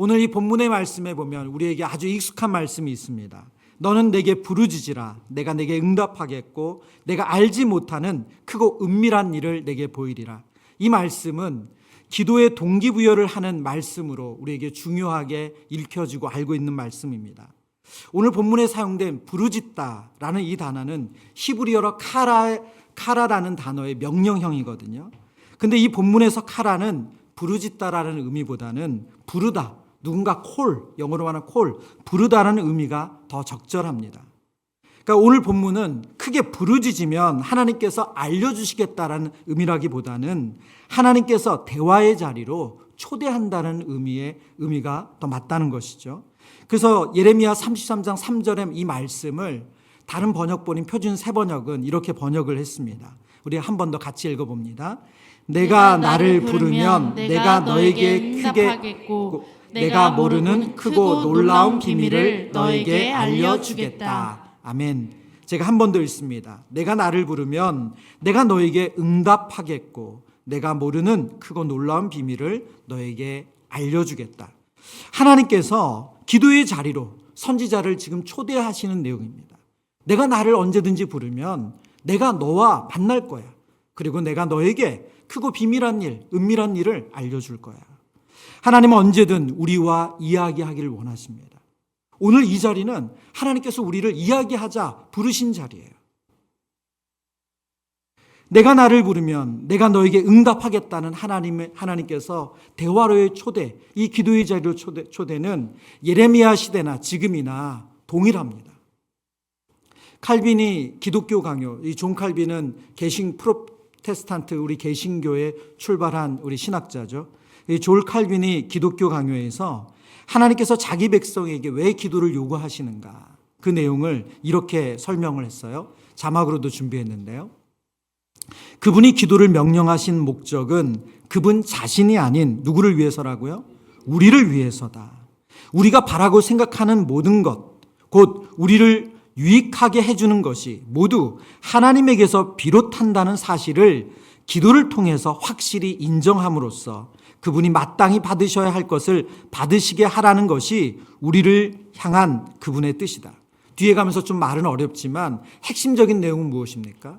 오늘 이 본문의 말씀에 보면 우리에게 아주 익숙한 말씀이 있습니다. 너는 내게 부르짖으라. 내가 내게 응답하겠고 내가 알지 못하는 크고 은밀한 일을 내게 보이리라. 이 말씀은 기도의 동기부여를 하는 말씀으로 우리에게 중요하게 읽혀지고 알고 있는 말씀입니다. 오늘 본문에 사용된 부르짖다라는 이 단어는 히브리어로 카라라는 단어의 명령형이거든요. 근데 이 본문에서 카라는 부르짖다라는 의미보다는 부르다, 누군가 콜, 영어로 말하는 콜, 부르다라는 의미가 더 적절합니다. 그러니까 오늘 본문은 크게 부르짖으면 하나님께서 알려주시겠다라는 의미라기보다는 하나님께서 대화의 자리로 초대한다는 의미가 더 맞다는 것이죠. 그래서 예레미야 33장 3절의 이 말씀을 다른 번역본인 표준 새번역은 이렇게 번역을 했습니다. 우리 한 번 더 같이 읽어봅니다. 내가 나를 부르면 내가 너에게 응답하겠고 내가 모르는 크고 놀라운 비밀을 너에게 알려주겠다. 아멘. 제가 한 번 더 읽습니다. 내가 나를 부르면 내가 너에게 응답하겠고 내가 모르는 크고 놀라운 비밀을 너에게 알려주겠다. 하나님께서 기도의 자리로 선지자를 지금 초대하시는 내용입니다. 내가 나를 언제든지 부르면 내가 너와 만날 거야. 그리고 내가 너에게 크고 비밀한 일, 은밀한 일을 알려줄 거야. 하나님은 언제든 우리와 이야기하기를 원하십니다. 오늘 이 자리는 하나님께서 우리를 이야기하자 부르신 자리예요. 내가 나를 부르면 내가 너에게 응답하겠다는 하나님께서 대화로의 초대, 이 기도의 자리로 초대는 예레미야 시대나 지금이나 동일합니다. 칼빈이 기독교 강요, 이 존 칼빈은 개신 프로테스탄트 우리 개신교에 출발한 우리 신학자죠. 이 존 칼빈이 기독교 강요에서 하나님께서 자기 백성에게 왜 기도를 요구하시는가 그 내용을 이렇게 설명을 했어요. 자막으로도 준비했는데요. 그분이 기도를 명령하신 목적은 그분 자신이 아닌 누구를 위해서라고요? 우리를 위해서다. 우리가 바라고 생각하는 모든 것, 곧 우리를 유익하게 해주는 것이 모두 하나님에게서 비롯한다는 사실을 기도를 통해서 확실히 인정함으로써 그분이 마땅히 받으셔야 할 것을 받으시게 하라는 것이 우리를 향한 그분의 뜻이다. 뒤에 가면서 좀 말은 어렵지만 핵심적인 내용은 무엇입니까?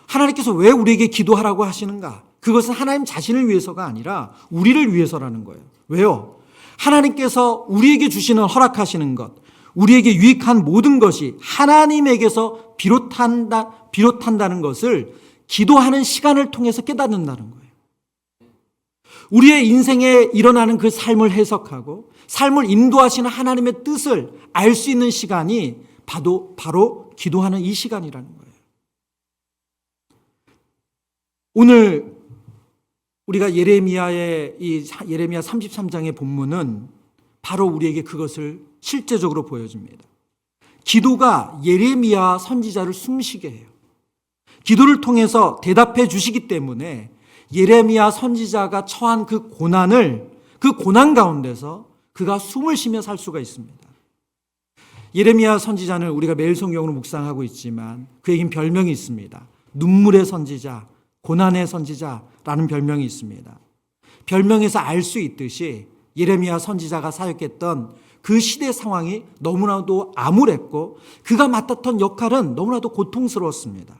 하나님께서 왜 우리에게 기도하라고 하시는가? 그것은 하나님 자신을 위해서가 아니라 우리를 위해서라는 거예요. 왜요? 하나님께서 우리에게 주시는 허락하시는 것, 우리에게 유익한 모든 것이 하나님에게서 비롯한다는 것을 기도하는 시간을 통해서 깨닫는다는 거예요. 우리의 인생에 일어나는 그 삶을 해석하고 삶을 인도하시는 하나님의 뜻을 알 수 있는 시간이 바로 기도하는 이 시간이라는 거예요. 오늘 우리가 예레미야의 이 예레미야 33장의 본문은 바로 우리에게 그것을 실제적으로 보여줍니다. 기도가 예레미야 선지자를 숨쉬게 해요. 기도를 통해서 대답해 주시기 때문에 예레미야 선지자가 처한 그 고난 가운데서 그가 숨을 쉬며 살 수가 있습니다. 예레미야 선지자는 우리가 매일 성경으로 묵상하고 있지만 그에겐 별명이 있습니다. 눈물의 선지자, 고난의 선지자라는 별명이 있습니다. 별명에서 알 수 있듯이 예레미야 선지자가 사역했던 그 시대 상황이 너무나도 암울했고 그가 맡았던 역할은 너무나도 고통스러웠습니다.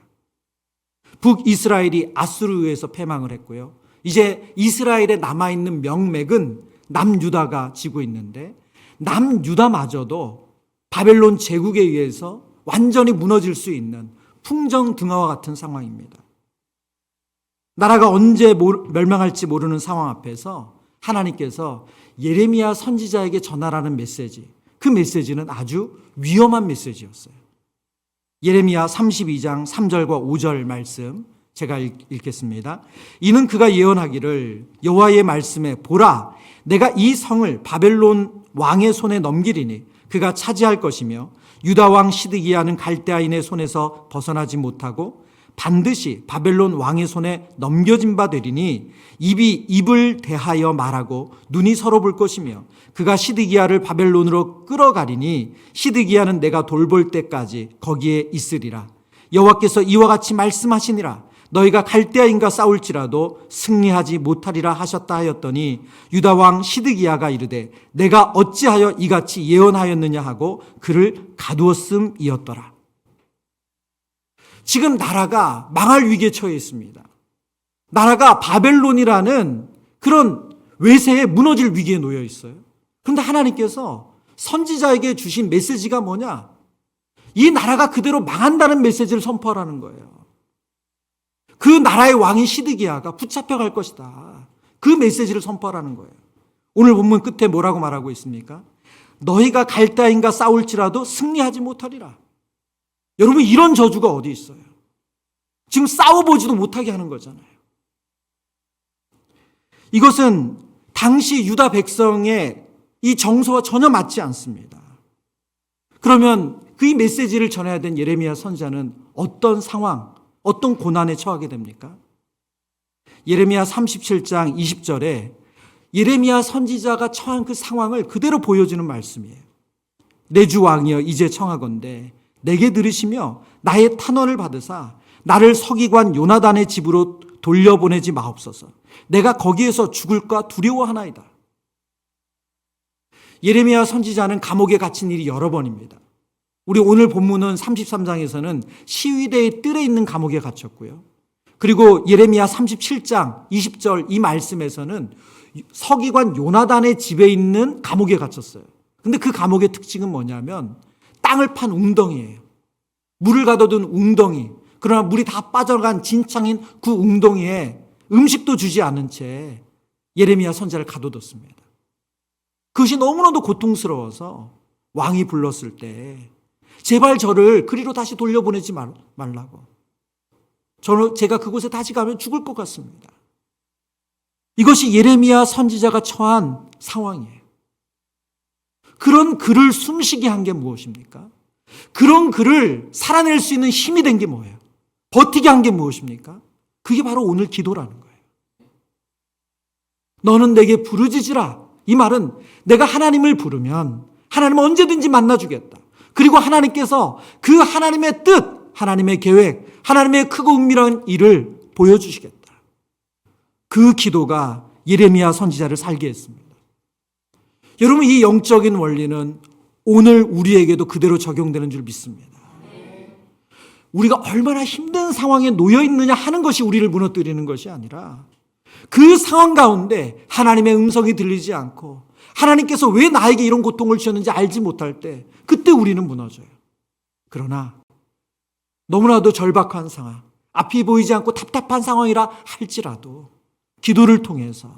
북이스라엘이 아수르에 의해서 패망을 했고요. 이제 이스라엘에 남아있는 명맥은 남유다가 지고 있는데 남유다마저도 바벨론 제국에 의해서 완전히 무너질 수 있는 풍정등화와 같은 상황입니다. 나라가 언제 멸망할지 모르는 상황 앞에서 하나님께서 예레미야 선지자에게 전하라는 메시지, 그 메시지는 아주 위험한 메시지였어요. 예레미야 32장 3절과 5절 말씀 제가 읽겠습니다. 이는 그가 예언하기를 여호와의 말씀에 보라, 내가 이 성을 바벨론 왕의 손에 넘기리니 그가 차지할 것이며 유다 왕 시드기야는 갈대아인의 손에서 벗어나지 못하고 반드시 바벨론 왕의 손에 넘겨진 바 되리니 입이 입을 대하여 말하고 눈이 서로 볼 것이며 그가 시드기야를 바벨론으로 끌어가리니 시드기야는 내가 돌볼 때까지 거기에 있으리라. 여호와께서 이와 같이 말씀하시니라. 너희가 갈대아인과 싸울지라도 승리하지 못하리라 하셨다 하였더니 유다 왕 시드기야가 이르되 내가 어찌하여 이같이 예언하였느냐 하고 그를 가두었음이었더라. 지금 나라가 망할 위기에 처해 있습니다. 나라가 바벨론이라는 그런 외세에 무너질 위기에 놓여 있어요. 그런데 하나님께서 선지자에게 주신 메시지가 뭐냐? 이 나라가 그대로 망한다는 메시지를 선포하라는 거예요. 그 나라의 왕이 시드기야가 붙잡혀갈 것이다. 그 메시지를 선포하라는 거예요. 오늘 본문 끝에 뭐라고 말하고 있습니까? 너희가 갈대아인과 싸울지라도 승리하지 못하리라. 여러분, 이런 저주가 어디 있어요? 지금 싸워보지도 못하게 하는 거잖아요. 이것은 당시 유다 백성의 이 정서와 전혀 맞지 않습니다. 그러면 그 메시지를 전해야 된 예레미야 선지자는 어떤 상황, 어떤 고난에 처하게 됩니까? 예레미야 37장 20절에 예레미야 선지자가 처한 그 상황을 그대로 보여주는 말씀이에요. 내 주 왕이여 이제 청하건대 내게 들으시며 나의 탄원을 받으사 나를 서기관 요나단의 집으로 돌려보내지 마옵소서. 내가 거기에서 죽을까 두려워하나이다. 예레미야 선지자는 감옥에 갇힌 일이 여러 번입니다. 우리 오늘 본문은 33장에서는 시위대의 뜰에 있는 감옥에 갇혔고요. 그리고 예레미야 37장 20절 이 말씀에서는 서기관 요나단의 집에 있는 감옥에 갇혔어요. 근데 그 감옥의 특징은 뭐냐면 땅을 판 웅덩이에요. 물을 가둬둔 웅덩이. 그러나 물이 다 빠져간 진창인 그 웅덩이에 음식도 주지 않은 채 예레미야 선지자를 가둬뒀습니다. 그것이 너무나도 고통스러워서 왕이 불렀을 때 제발 저를 그리로 다시 돌려보내지 말라고. 제가 그곳에 다시 가면 죽을 것 같습니다. 이것이 예레미야 선지자가 처한 상황이에요. 그런 그를 숨쉬게 한 게 무엇입니까? 그런 그를 살아낼 수 있는 힘이 된 게 뭐예요? 버티게 한 게 무엇입니까? 그게 바로 오늘 기도라는 거예요. 너는 내게 부르짖으라. 이 말은 내가 하나님을 부르면 하나님은 언제든지 만나주겠다. 그리고 하나님께서 그 하나님의 뜻, 하나님의 계획, 하나님의 크고 은밀한 일을 보여주시겠다. 그 기도가 예레미야 선지자를 살게 했습니다. 여러분, 이 영적인 원리는 오늘 우리에게도 그대로 적용되는 줄 믿습니다. 우리가 얼마나 힘든 상황에 놓여 있느냐 하는 것이 우리를 무너뜨리는 것이 아니라 그 상황 가운데 하나님의 음성이 들리지 않고 하나님께서 왜 나에게 이런 고통을 주셨는지 알지 못할 때 그때 우리는 무너져요. 그러나 너무나도 절박한 상황, 앞이 보이지 않고 답답한 상황이라 할지라도 기도를 통해서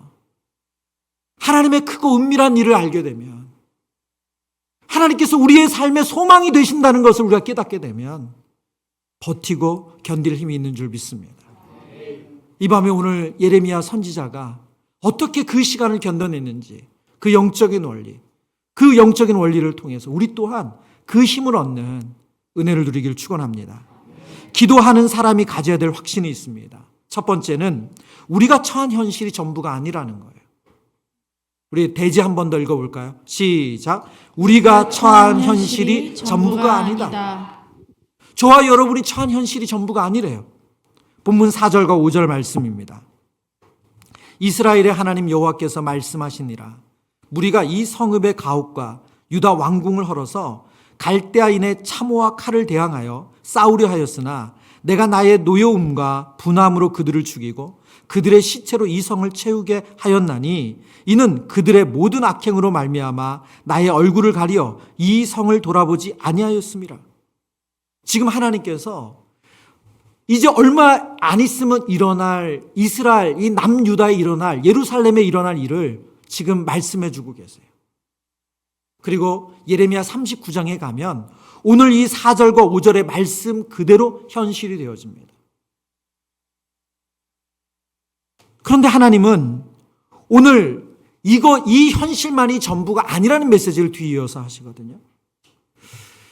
하나님의 크고 은밀한 일을 알게 되면 하나님께서 우리의 삶의 소망이 되신다는 것을 우리가 깨닫게 되면 버티고 견딜 힘이 있는 줄 믿습니다. 이 밤에 오늘 예레미야 선지자가 어떻게 그 시간을 견뎌냈는지 그 영적인 원리, 그 영적인 원리를 통해서 우리 또한 그 힘을 얻는 은혜를 누리길 축원합니다. 기도하는 사람이 가져야 될 확신이 있습니다. 첫 번째는 우리가 처한 현실이 전부가 아니라는 거예요. 우리 대지 한 번 더 읽어볼까요? 시작. 우리가 처한 현실이 전부가 아니다. 저와 여러분이 처한 현실이 전부가 아니래요. 본문 4절과 5절 말씀입니다. 이스라엘의 하나님 여호와께서 말씀하시니라. 무리가 이 성읍의 가옥과 유다 왕궁을 헐어서 갈대아인의 참호와 칼을 대항하여 싸우려 하였으나 내가 나의 노여움과 분함으로 그들을 죽이고 그들의 시체로 이 성을 채우게 하였나니 이는 그들의 모든 악행으로 말미암아 나의 얼굴을 가리어 이 성을 돌아보지 아니하였음이라. 지금 하나님께서 이제 얼마 안 있으면 일어날 이스라엘, 이 남유다에 일어날 예루살렘에 일어날 일을 지금 말씀해 주고 계세요. 그리고 예레미야 39장에 가면 오늘 이 4절과 5절의 말씀 그대로 현실이 되어집니다. 그런데 하나님은 오늘 이 현실만이 전부가 아니라는 메시지를 뒤이어서 하시거든요.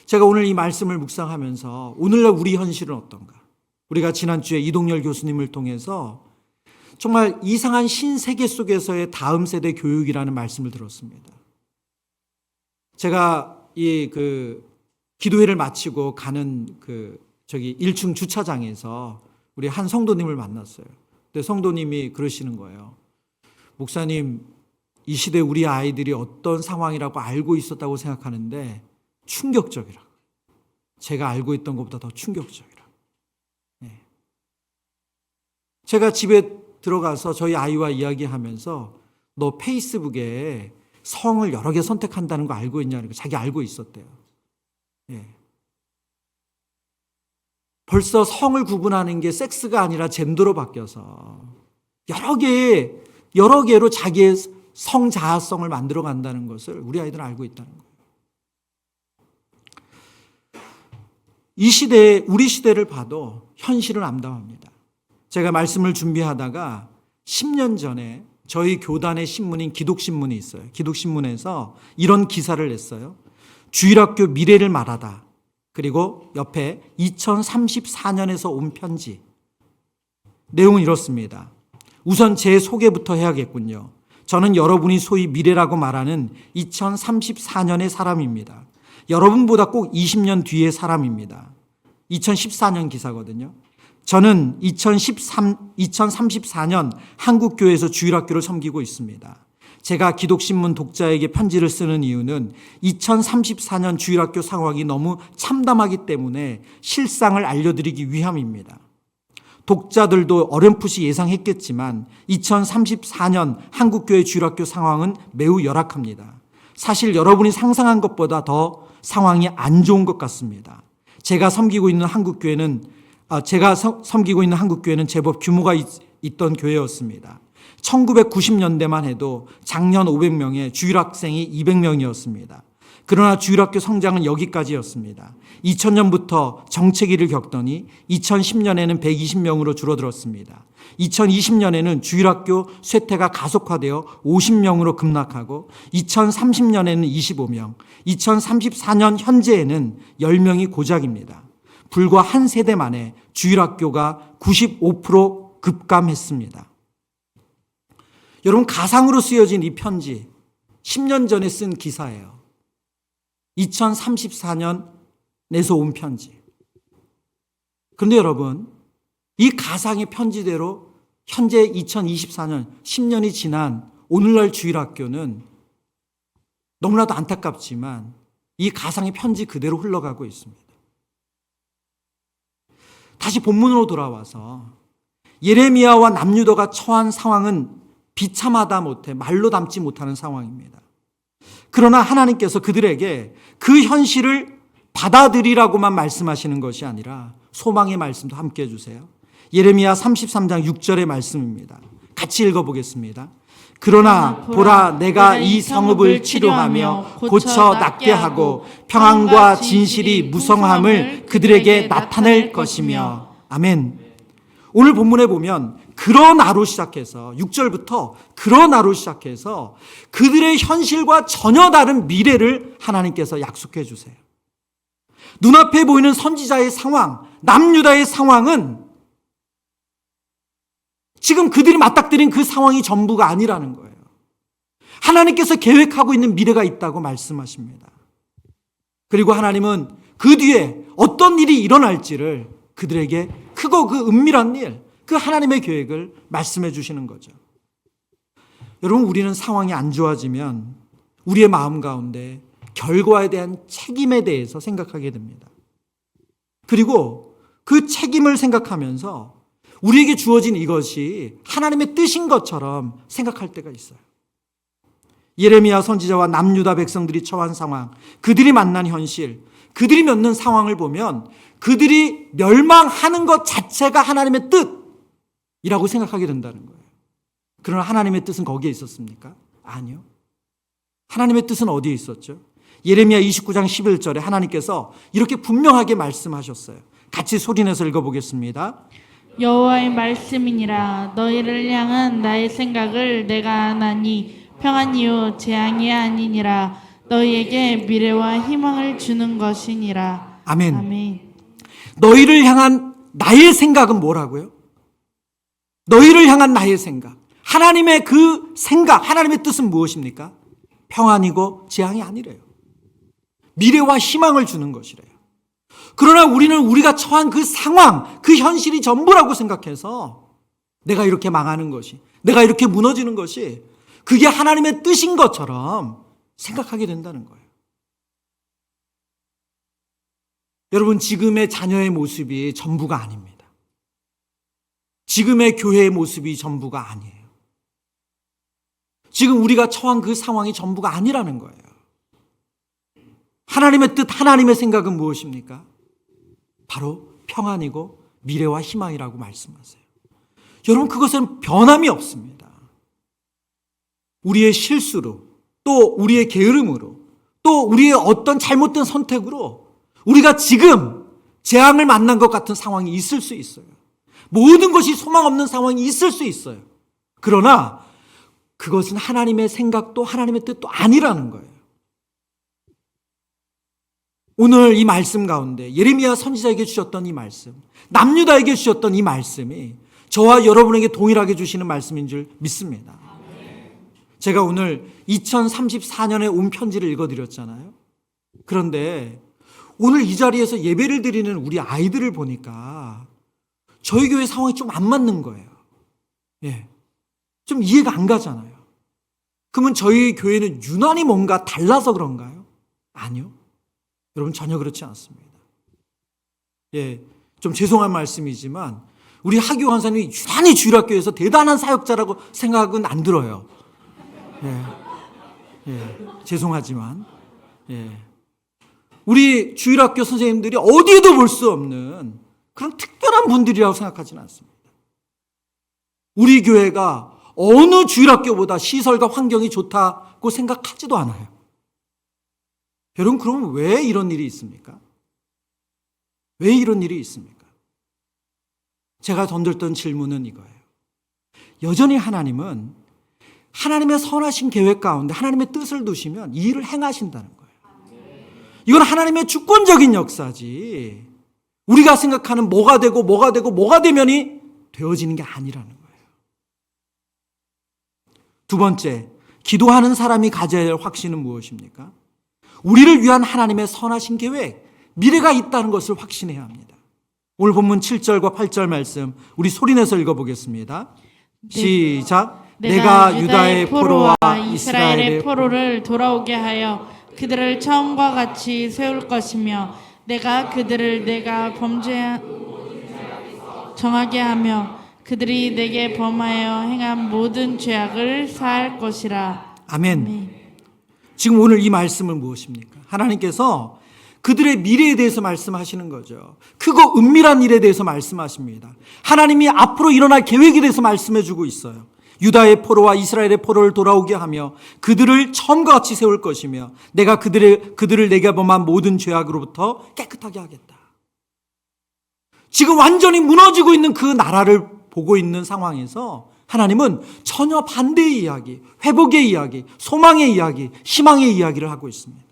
제가 오늘 이 말씀을 묵상하면서 오늘날 우리 현실은 어떤가? 우리가 지난주에 이동열 교수님을 통해서 정말 이상한 신세계 속에서의 다음 세대 교육이라는 말씀을 들었습니다. 제가 기도회를 마치고 가는 1층 주차장에서 우리 한 성도님을 만났어요. 근데 성도님이 그러시는 거예요. 목사님, 이 시대 우리 아이들이 어떤 상황이라고 알고 있었다고 생각하는데 충격적이라. 제가 알고 있던 것보다 더 충격적이라. 네. 제가 집에 들어가서 저희 아이와 이야기하면서 너 페이스북에 성을 여러 개 선택한다는 거 알고 있냐는 거 자기 알고 있었대요. 네. 벌써 성을 구분하는 게 섹스가 아니라 젠더로 바뀌어서 여러 개로 자기의 성 자아성을 만들어 간다는 것을 우리 아이들은 알고 있다는 거예요. 이 시대에, 우리 시대를 봐도 현실은 암담합니다. 제가 말씀을 준비하다가 10년 전에 저희 교단의 신문인 기독신문이 있어요. 기독신문에서 이런 기사를 냈어요. 주일학교 미래를 말하다. 그리고 옆에 2034년에서 온 편지. 내용은 이렇습니다. 우선 제 소개부터 해야겠군요. 저는 여러분이 소위 미래라고 말하는 2034년의 사람입니다. 여러분보다 꼭 20년 뒤의 사람입니다. 2014년 기사거든요. 저는 2034년 한국교회에서 주일학교를 섬기고 있습니다. 제가 기독신문 독자에게 편지를 쓰는 이유는 2034년 주일학교 상황이 너무 참담하기 때문에 실상을 알려드리기 위함입니다. 독자들도 어렴풋이 예상했겠지만 2034년 한국교회 주일학교 상황은 매우 열악합니다. 사실 여러분이 상상한 것보다 더 상황이 안 좋은 것 같습니다. 제가 섬기고 있는 한국교회는 제법 규모가 있던 교회였습니다. 1990년대만 해도 작년 500명에 주일학생이 200명이었습니다. 그러나 주일학교 성장은 여기까지였습니다. 2000년부터 정체기를 겪더니 2010년에는 120명으로 줄어들었습니다. 2020년에는 주일학교 쇠퇴가 가속화되어 50명으로 급락하고 2030년에는 25명, 2034년 현재에는 10명이 고작입니다. 불과 한 세대 만에 주일학교가 95% 급감했습니다. 여러분, 가상으로 쓰여진 이 편지 10년 전에 쓴 기사예요. 2034년에서 온 편지. 그런데 여러분, 이 가상의 편지대로 현재 2024년 10년이 지난 오늘날 주일학교는 너무나도 안타깝지만 이 가상의 편지 그대로 흘러가고 있습니다. 다시 본문으로 돌아와서 예레미야와 남유다가 처한 상황은 비참하다 못해 말로 담지 못하는 상황입니다. 그러나 하나님께서 그들에게 그 현실을 받아들이라고만 말씀하시는 것이 아니라 소망의 말씀도 함께 해주세요. 예레미야 33장 6절의 말씀입니다. 같이 읽어보겠습니다. 그러나 보라, 내가 이 성읍을 치료하며 고쳐 낫게 하고 평안과 진실이 무성함을 그들에게 나타낼 것이며. 아멘. 오늘 본문에 보면 그러나로 시작해서 6절부터 그러나로 시작해서 그들의 현실과 전혀 다른 미래를 하나님께서 약속해 주세요. 눈앞에 보이는 선지자의 상황, 남유다의 상황은 지금 그들이 맞닥뜨린 그 상황이 전부가 아니라는 거예요. 하나님께서 계획하고 있는 미래가 있다고 말씀하십니다. 그리고 하나님은 그 뒤에 어떤 일이 일어날지를 그들에게 크고 그 은밀한 일, 그 하나님의 계획을 말씀해 주시는 거죠. 여러분, 우리는 상황이 안 좋아지면 우리의 마음 가운데 결과에 대한 책임에 대해서 생각하게 됩니다. 그리고 그 책임을 생각하면서 우리에게 주어진 이것이 하나님의 뜻인 것처럼 생각할 때가 있어요. 예레미야 선지자와 남유다 백성들이 처한 상황, 그들이 만난 현실, 그들이 겪는 상황을 보면 그들이 멸망하는 것 자체가 하나님의 뜻이라고 생각하게 된다는 거예요. 그러나 하나님의 뜻은 거기에 있었습니까? 아니요. 하나님의 뜻은 어디에 있었죠? 예레미야 29장 11절에 하나님께서 이렇게 분명하게 말씀하셨어요. 같이 소리내서 읽어보겠습니다. 여호와의 말씀이니라. 너희를 향한 나의 생각을 내가 아나니 평안이요 재앙이 아니니라. 너희에게 미래와 희망을 주는 것이니라. 아멘. 아멘. 너희를 향한 나의 생각은 뭐라고요? 너희를 향한 나의 생각. 하나님의 그 생각, 하나님의 뜻은 무엇입니까? 평안이고 재앙이 아니래요. 미래와 희망을 주는 것이래요. 그러나 우리는 우리가 처한 그 상황, 그 현실이 전부라고 생각해서 내가 이렇게 망하는 것이, 내가 이렇게 무너지는 것이 그게 하나님의 뜻인 것처럼 생각하게 된다는 거예요. 여러분, 지금의 자녀의 모습이 전부가 아닙니다. 지금의 교회의 모습이 전부가 아니에요. 지금 우리가 처한 그 상황이 전부가 아니라는 거예요. 하나님의 뜻, 하나님의 생각은 무엇입니까? 바로 평안이고 미래와 희망이라고 말씀하세요. 여러분, 그것은 변함이 없습니다. 우리의 실수로, 또 우리의 게으름으로, 또 우리의 어떤 잘못된 선택으로 우리가 지금 재앙을 만난 것 같은 상황이 있을 수 있어요. 모든 것이 소망 없는 상황이 있을 수 있어요. 그러나 그것은 하나님의 생각도 하나님의 뜻도 아니라는 거예요. 오늘 이 말씀 가운데 예레미야 선지자에게 주셨던 이 말씀, 남유다에게 주셨던 이 말씀이 저와 여러분에게 동일하게 주시는 말씀인 줄 믿습니다. 제가 오늘 2034년에 온 편지를 읽어드렸잖아요. 그런데 오늘 이 자리에서 예배를 드리는 우리 아이들을 보니까 저희 교회 상황이 좀 안 맞는 거예요. 좀 이해가 안 가잖아요. 그러면 저희 교회는 유난히 뭔가 달라서 그런가요? 아니요. 여러분, 전혀 그렇지 않습니다. 좀 죄송한 말씀이지만 우리 하교 간사님이 유난히 주일학교에서 대단한 사역자라고 생각은 안 들어요. 죄송하지만 우리 주일학교 선생님들이 어디에도 볼 수 없는 그런 특별한 분들이라고 생각하지는 않습니다. 우리 교회가 어느 주일학교보다 시설과 환경이 좋다고 생각하지도 않아요. 여러분, 그러면 왜 이런 일이 있습니까? 왜 이런 일이 있습니까? 제가 던졌던 질문은 이거예요. 여전히 하나님은 하나님의 선하신 계획 가운데 하나님의 뜻을 두시면 이 일을 행하신다는 거예요. 이건 하나님의 주권적인 역사지 우리가 생각하는 뭐가 되고 뭐가 되면이 되어지는 게 아니라는 거예요. 두 번째, 기도하는 사람이 가져야 할 확신은 무엇입니까? 우리를 위한 하나님의 선하신 계획, 미래가 있다는 것을 확신해야 합니다. 오늘 본문 7절과 8절 말씀 우리 소리내서 읽어보겠습니다. 시작. 내가 유다의 포로와 이스라엘의 포로를 돌아오게 하여 그들을 처음과 같이 세울 것이며 내가 그들을 내가 범죄 정하게 하며 그들이 내게 범하여 행한 모든 죄악을 사할 것이라. 아멘. 지금 오늘 이 말씀은 무엇입니까? 하나님께서 그들의 미래에 대해서 말씀하시는 거죠. 크고 은밀한 일에 대해서 말씀하십니다. 하나님이 앞으로 일어날 계획에 대해서 말씀해 주고 있어요. 유다의 포로와 이스라엘의 포로를 돌아오게 하며 그들을 처음과 같이 세울 것이며 내가 그들을 내게 범한 모든 죄악으로부터 깨끗하게 하겠다. 지금 완전히 무너지고 있는 그 나라를 보고 있는 상황에서 하나님은 전혀 반대의 이야기, 회복의 이야기, 소망의 이야기, 희망의 이야기를 하고 있습니다.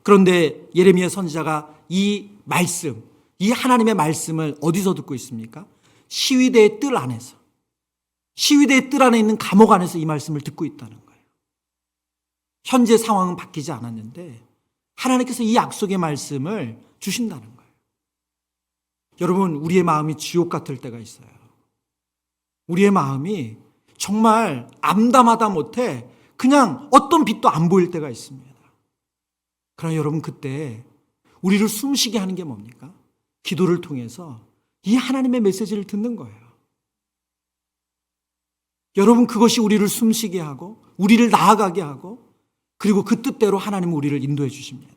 그런데 예레미야 선지자가 이 말씀, 이 하나님의 말씀을 어디서 듣고 있습니까? 시위대의 뜰 안에서, 시위대의 뜰 안에 있는 감옥 안에서 이 말씀을 듣고 있다는 거예요. 현재 상황은 바뀌지 않았는데 하나님께서 이 약속의 말씀을 주신다는 거예요. 여러분, 우리의 마음이 지옥 같을 때가 있어요. 우리의 마음이 정말 암담하다 못해 그냥 어떤 빛도 안 보일 때가 있습니다. 그러나 여러분, 그때 우리를 숨쉬게 하는 게 뭡니까? 기도를 통해서 이 하나님의 메시지를 듣는 거예요. 여러분, 그것이 우리를 숨쉬게 하고 우리를 나아가게 하고 그리고 그 뜻대로 하나님은 우리를 인도해 주십니다.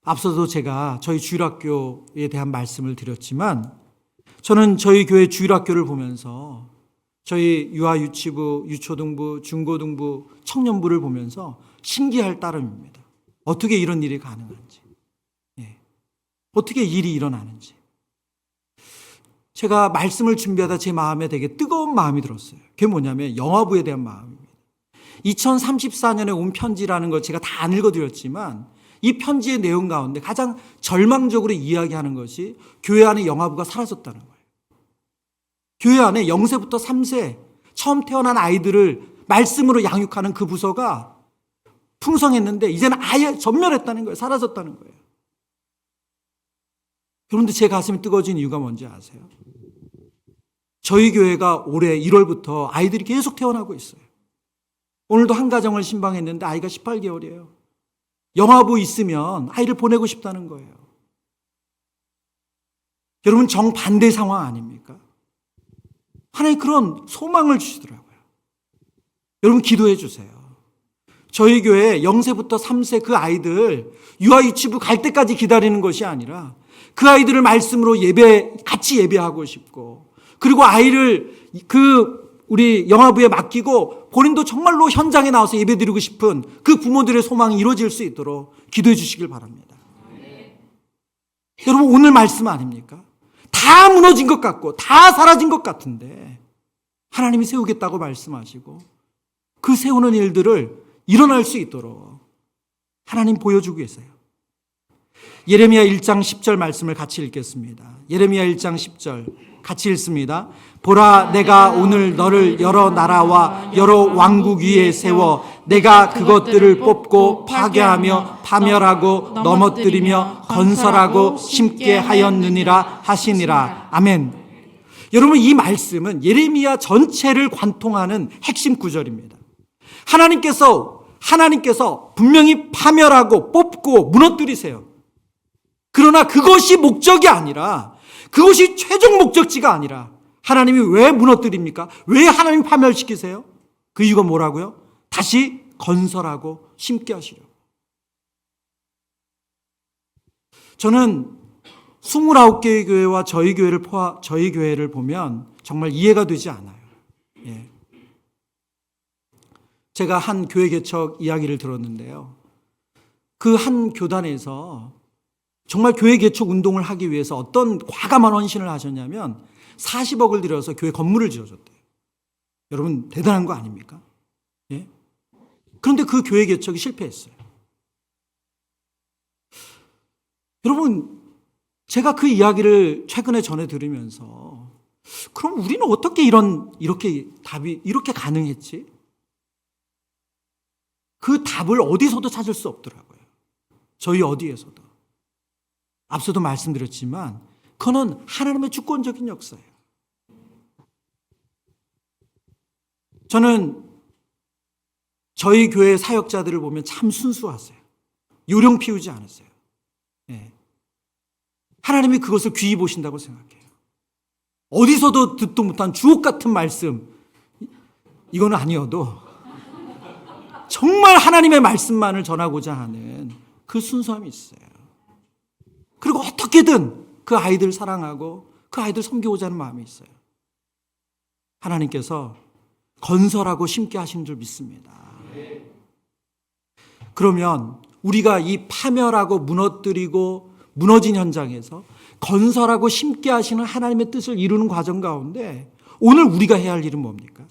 앞서도 제가 저희 주일학교에 대한 말씀을 드렸지만 저는 저희 교회 주일학교를 보면서 저희 유아 유치부, 유초등부, 중고등부, 청년부를 보면서 신기할 따름입니다. 어떻게 이런 일이 가능한지, 어떻게 일이 일어나는지. 제가 말씀을 준비하다 제 마음에 되게 뜨거운 마음이 들었어요. 그게 뭐냐면 영화부에 대한 마음입니다. 2034년에 온 편지라는 걸 제가 다 안 읽어드렸지만 이 편지의 내용 가운데 가장 절망적으로 이야기하는 것이 교회 안에 영화부가 사라졌다는 거예요. 교회 안에 0세부터 3세 처음 태어난 아이들을 말씀으로 양육하는 그 부서가 풍성했는데 이제는 아예 전멸했다는 거예요. 사라졌다는 거예요. 여러분들 제 가슴이 뜨거워진 이유가 뭔지 아세요? 저희 교회가 올해 1월부터 아이들이 계속 태어나고 있어요. 오늘도 한 가정을 신방했는데 아이가 18개월이에요. 영아부 있으면 아이를 보내고 싶다는 거예요. 여러분 정반대 상황 아닙니까? 하나님 그런 소망을 주시더라고요. 여러분 기도해 주세요. 저희 교회 0세부터 3세 그 아이들 유아유치부 갈 때까지 기다리는 것이 아니라 그 아이들을 말씀으로 같이 예배하고 싶고, 그리고 아이를 우리 영아부에 맡기고 본인도 정말로 현장에 나와서 예배드리고 싶은 그 부모들의 소망이 이루어질 수 있도록 기도해 주시길 바랍니다. 여러분 오늘 말씀 아닙니까? 다 무너진 것 같고 다 사라진 것 같은데 하나님이 세우겠다고 말씀하시고 그 세우는 일들을 일어날 수 있도록 하나님 보여주고 계세요. 예레미야 1장 10절 말씀을 같이 읽겠습니다. 예레미야 1장 10절 같이 읽습니다. 보라, 내가 오늘 너를 여러 나라와 여러 왕국 위에 세워 내가 그것들을 뽑고 파괴하며 파멸하고 넘어뜨리며 건설하고 심게 하였느니라 하시니라. 아멘. 여러분 이 말씀은 예레미야 전체를 관통하는 핵심 구절입니다. 하나님께서 분명히 파멸하고 뽑고 무너뜨리세요. 그러나 그것이 목적이 아니라, 그것이 최종 목적지가 아니라 하나님이 왜 무너뜨립니까? 왜 하나님 파멸시키세요? 그 이유가 뭐라고요? 다시 건설하고 심게 하시려고. 저는 29개의 교회와 저희 교회를 보면 정말 이해가 되지 않아요. 예. 제가 한 교회 개척 이야기를 들었는데요. 그 한 교단에서 정말 교회 개척 운동을 하기 위해서 어떤 과감한 헌신을 하셨냐면 40억을 들여서 교회 건물을 지어줬대요. 여러분 대단한 거 아닙니까? 예? 그런데 그 교회 개척이 실패했어요. 여러분 제가 그 이야기를 최근에 전해 들으면서 그럼 우리는 어떻게 이렇게 답이 이렇게 가능했지? 그 답을 어디서도 찾을 수 없더라고요. 저희 어디에서도. 앞서도 말씀드렸지만 그거는 하나님의 주권적인 역사예요. 저는 저희 교회 사역자들을 보면 참 순수하세요. 요령 피우지 않으세요. 네. 하나님이 그것을 귀히 보신다고 생각해요. 어디서도 듣도 못한 주옥 같은 말씀, 이거는 아니어도 정말 하나님의 말씀만을 전하고자 하는 그 순수함이 있어요. 그리고 어떻게든 그 아이들 사랑하고 그 아이들 섬기고자 하는 마음이 있어요. 하나님께서 건설하고 심게 하시는 줄 믿습니다. 그러면 우리가 이 파멸하고 무너뜨리고 무너진 현장에서 건설하고 심게 하시는 하나님의 뜻을 이루는 과정 가운데 오늘 우리가 해야 할 일은 뭡니까?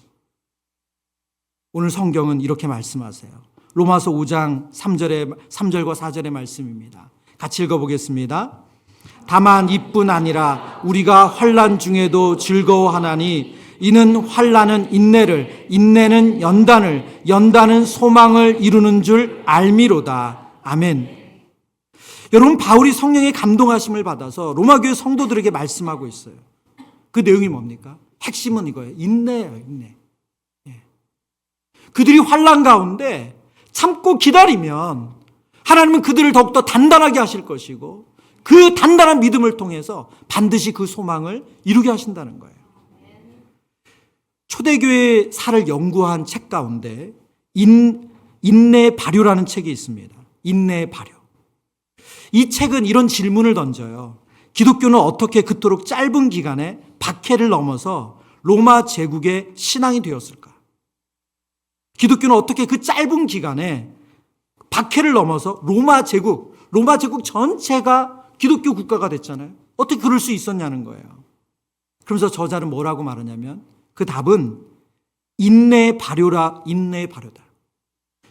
오늘 성경은 이렇게 말씀하세요. 로마서 5장 3절과 4절의 말씀입니다. 같이 읽어보겠습니다. 다만 이뿐 아니라 우리가 환난 중에도 즐거워하나니 이는 환난은 인내를, 인내는 연단을, 연단은 소망을 이루는 줄 알미로다. 아멘. 여러분 바울이 성령의 감동하심을 받아서 로마교회 성도들에게 말씀하고 있어요. 그 내용이 뭡니까? 핵심은 이거예요. 인내예요. 인내. 그들이 환난 가운데 참고 기다리면 하나님은 그들을 더욱더 단단하게 하실 것이고 그 단단한 믿음을 통해서 반드시 그 소망을 이루게 하신다는 거예요. 초대교회 사를 연구한 책 가운데 인내의 발효라는 책이 있습니다. 인내의 발효. 이 책은 이런 질문을 던져요. 기독교는 어떻게 그토록 짧은 기간에 박해를 넘어서 로마 제국의 신앙이 되었을까? 기독교는 어떻게 그 짧은 기간에 박해를 넘어서 로마 제국 전체가 기독교 국가가 됐잖아요. 어떻게 그럴 수 있었냐는 거예요. 그러면서 저자는 뭐라고 말하냐면 그 답은 인내의 발효다.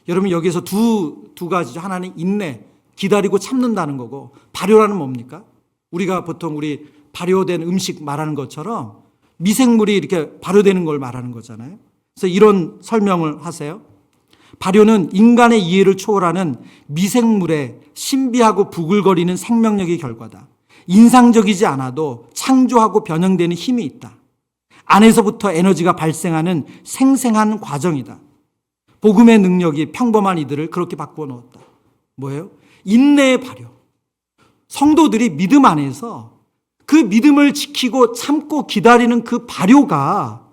여러분 여기서 두 가지죠. 하나는 인내, 기다리고 참는다는 거고 발효라는 뭡니까? 우리가 보통 우리 발효된 음식 말하는 것처럼 미생물이 이렇게 발효되는 걸 말하는 거잖아요. 그래서 이런 설명을 하세요. 발효는 인간의 이해를 초월하는 미생물의 신비하고 부글거리는 생명력의 결과다. 인상적이지 않아도 창조하고 변형되는 힘이 있다. 안에서부터 에너지가 발생하는 생생한 과정이다. 복음의 능력이 평범한 이들을 그렇게 바꾸어 놓았다. 뭐예요? 인내의 발효. 성도들이 믿음 안에서 그 믿음을 지키고 참고 기다리는 그 발효가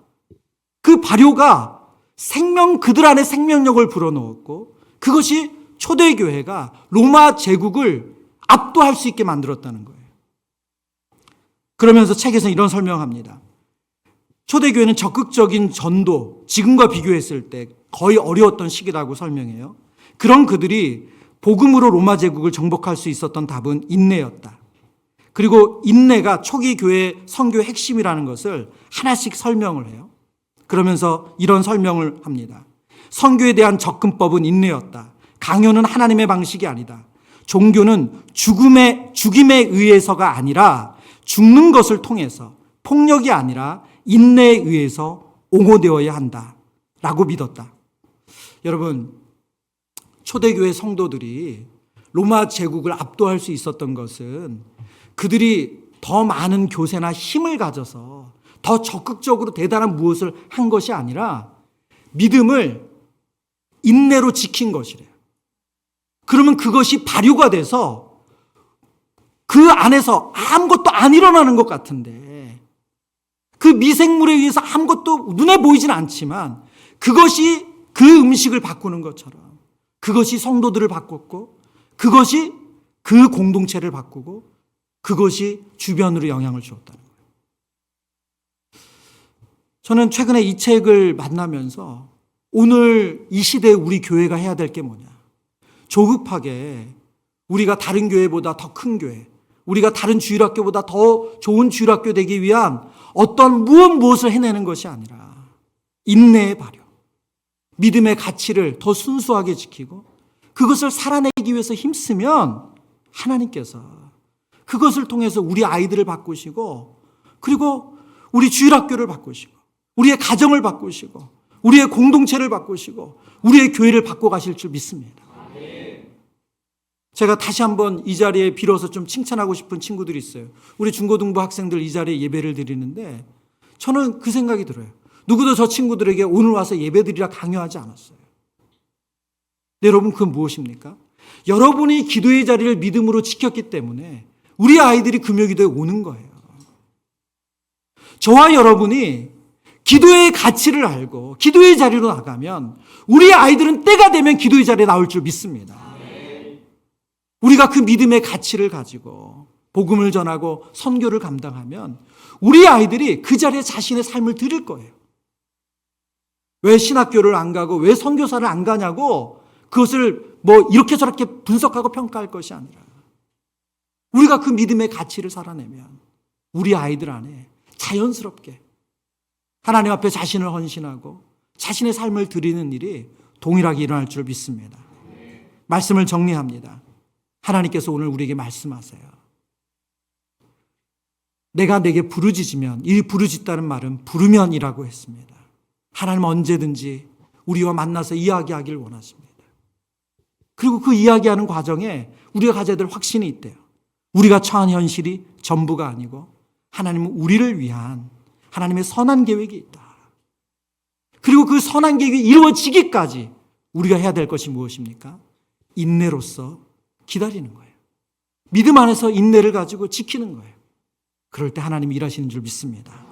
그들 안에 생명력을 불어넣었고, 그것이 초대교회가 로마 제국을 압도할 수 있게 만들었다는 거예요. 그러면서 책에서 이런 설명합니다. 초대교회는 적극적인 전도, 지금과 비교했을 때 거의 어려웠던 시기라고 설명해요. 그런 그들이 복음으로 로마 제국을 정복할 수 있었던 답은 인내였다. 그리고 인내가 초기 교회 선교의 핵심이라는 것을 하나씩 설명을 해요. 그러면서 이런 설명을 합니다. 선교에 대한 접근법은 인내였다. 강요는 하나님의 방식이 아니다. 종교는 죽임에 의해서가 아니라 죽는 것을 통해서, 폭력이 아니라 인내에 의해서 옹호되어야 한다라고 믿었다. 여러분, 초대교회 성도들이 로마 제국을 압도할 수 있었던 것은 그들이 더 많은 교세나 힘을 가져서 더 적극적으로 대단한 무엇을 한 것이 아니라 믿음을 인내로 지킨 것이래요. 그러면 그것이 발효가 돼서 그 안에서 아무것도 안 일어나는 것 같은데, 그 미생물에 의해서 아무것도 눈에 보이진 않지만 그것이 그 음식을 바꾸는 것처럼, 그것이 성도들을 바꿨고, 그것이 그 공동체를 바꾸고, 그것이 주변으로 영향을 주었다는 거예요. 저는 최근에 이 책을 만나면서 오늘 이 시대에 우리 교회가 해야 될 게 뭐냐. 조급하게 우리가 다른 교회보다 더 큰 교회, 우리가 다른 주일학교보다 더 좋은 주일학교 되기 위한 어떤 무엇을 해내는 것이 아니라 인내의 발효, 믿음의 가치를 더 순수하게 지키고 그것을 살아내기 위해서 힘쓰면 하나님께서 그것을 통해서 우리 아이들을 바꾸시고, 그리고 우리 주일학교를 바꾸시고, 우리의 가정을 바꾸시고, 우리의 공동체를 바꾸시고, 우리의 교회를 바꿔가실 줄 믿습니다. 제가 다시 한번 이 자리에 빌어서 좀 칭찬하고 싶은 친구들이 있어요. 우리 중고등부 학생들 이 자리에 예배를 드리는데 저는 그 생각이 들어요. 누구도 저 친구들에게 오늘 와서 예배 드리라 강요하지 않았어요. 네, 여러분, 그건 무엇입니까? 여러분이 기도의 자리를 믿음으로 지켰기 때문에 우리 아이들이 금요기도에 오는 거예요. 저와 여러분이 기도의 가치를 알고 기도의 자리로 나가면 우리 아이들은 때가 되면 기도의 자리에 나올 줄 믿습니다. 우리가 그 믿음의 가치를 가지고 복음을 전하고 선교를 감당하면 우리 아이들이 그 자리에 자신의 삶을 드릴 거예요. 왜 신학교를 안 가고 왜 선교사를 안 가냐고 그것을 이렇게 저렇게 분석하고 평가할 것이 아니라, 우리가 그 믿음의 가치를 살아내면 우리 아이들 안에 자연스럽게 하나님 앞에 자신을 헌신하고 자신의 삶을 드리는 일이 동일하게 일어날 줄 믿습니다. 말씀을 정리합니다. 하나님께서 오늘 우리에게 말씀하세요. 내가 내게 부르짖으면, 이 부르짖다는 말은 부르면이라고 했습니다. 하나님은 언제든지 우리와 만나서 이야기하길 원하십니다. 그리고 그 이야기하는 과정에 우리가 가져야 될 확신이 있대요. 우리가 처한 현실이 전부가 아니고 하나님은 우리를 위한 하나님의 선한 계획이 있다. 그리고 그 선한 계획이 이루어지기까지 우리가 해야 될 것이 무엇입니까? 인내로서 기다리는 거예요. 믿음 안에서 인내를 가지고 지키는 거예요. 그럴 때 하나님이 일하시는 줄 믿습니다.